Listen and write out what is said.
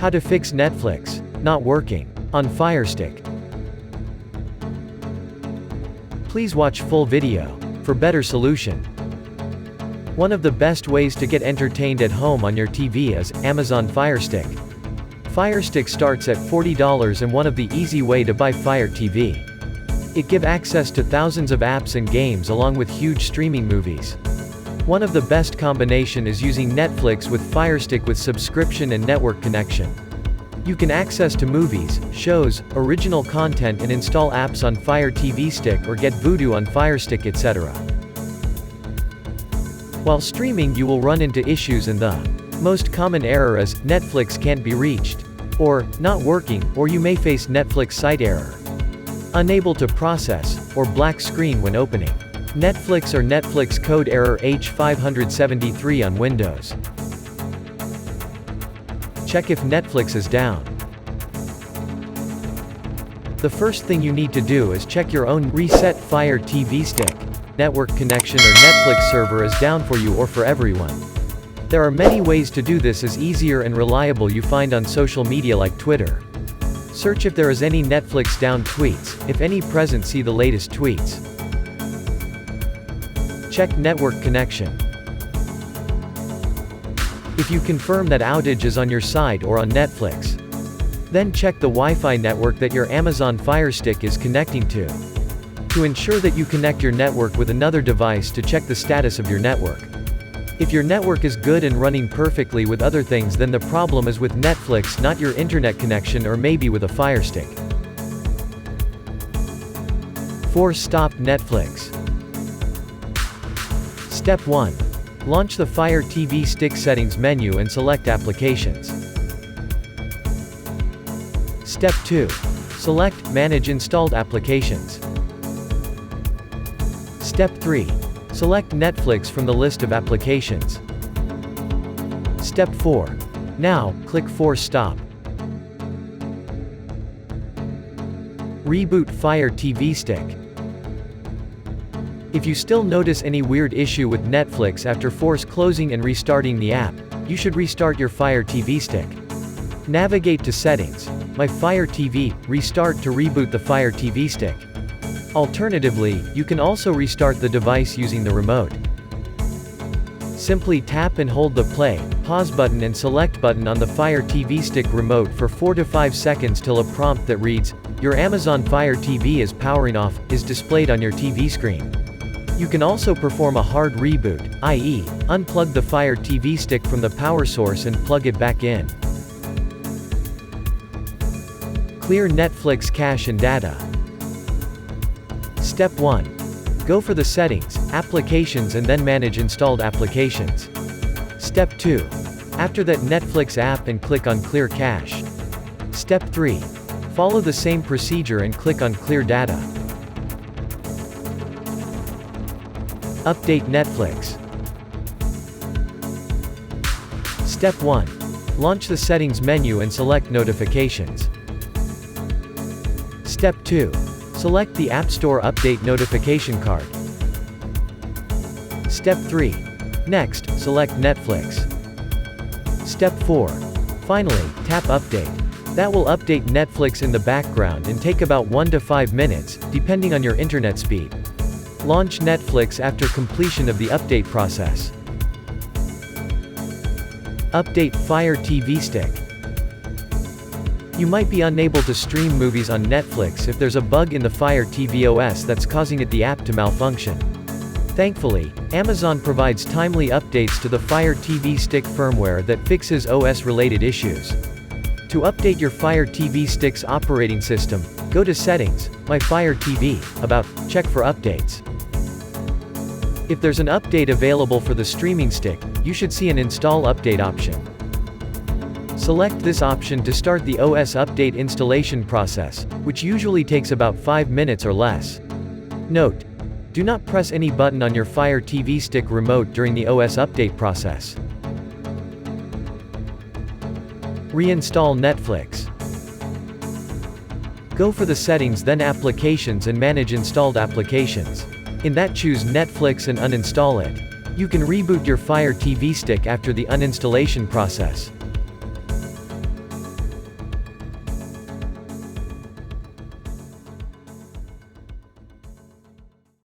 How to fix Netflix not working on Firestick. Please watch full video for better solution. One of the best ways to get entertained at home on your TV is Amazon Firestick. Firestick starts at $40 and one of the easy way to buy Fire TV. It give access to thousands of apps and games along with huge streaming movies. One of the best combination is using Netflix with Firestick with subscription and network connection. You can access to movies, shows, original content and install apps on Fire TV Stick or get VIZIO on Firestick etc. While streaming you will run into issues and the most common error is, Netflix can't be reached, or, not working, or you may face Netflix site error. Unable to process, or black screen when opening. Netflix or Netflix code error H573 on Windows. Check if Netflix is down. The first thing you need to do is check your own reset Fire TV Stick. Network connection or Netflix server is down for you or for everyone. There are many ways to do this as easier and reliable you find on social media like Twitter. Search if there is any Netflix down tweets, if any present see the latest tweets. Check network connection. If you confirm that outage is on your side or on Netflix, then check the Wi-Fi network that your Amazon Fire Stick is connecting to. To ensure that you connect your network with another device to check the status of your network. If your network is good and running perfectly with other things, then the problem is with Netflix, not your internet connection, or maybe with a Fire Stick. 4. Stop Netflix. Step 1. Launch the Fire TV Stick settings menu and select Applications. Step 2. Select Manage Installed Applications. Step 3. Select Netflix from the list of applications. Step 4. Now, click Force Stop. Reboot Fire TV Stick. If you still notice any weird issue with Netflix after force closing and restarting the app, you should restart your Fire TV Stick. Navigate to Settings, My Fire TV, Restart to reboot the Fire TV Stick. Alternatively, you can also restart the device using the remote. Simply tap and hold the play, pause button and select button on the Fire TV Stick remote for 4 to 5 seconds till a prompt that reads, "Your Amazon Fire TV is powering off," is displayed on your TV screen. You can also perform a hard reboot, i.e., unplug the Fire TV Stick from the power source and plug it back in. Clear Netflix cache and data. Step 1. Go for the Settings, Applications and then Manage Installed Applications. Step 2. After that Netflix app and click on Clear Cache. Step 3. Follow the same procedure and click on Clear Data. Update Netflix. Step 1. Launch the Settings menu and select Notifications. Step 2. Select the App Store Update notification card. Step 3. Next, select Netflix. Step 4. Finally, tap Update. That will update Netflix in the background and take about 1 to 5 minutes, depending on your internet speed. Launch Netflix after completion of the update process. Update Fire TV Stick. You might be unable to stream movies on Netflix if there's a bug in the Fire TV OS that's causing the app to malfunction. Thankfully, Amazon provides timely updates to the Fire TV Stick firmware that fixes OS-related issues. To update your Fire TV Stick's operating system, go to Settings, My Fire TV, About, check for updates. If there's an update available for the streaming stick, you should see an Install Update option. Select this option to start the OS update installation process, which usually takes about 5 minutes or less. Note: do not press any button on your Fire TV Stick remote during the OS update process. Reinstall Netflix. Go for the Settings, then Applications and Manage Installed Applications. In that, choose Netflix and uninstall it. You can reboot your Fire TV Stick after the uninstallation process.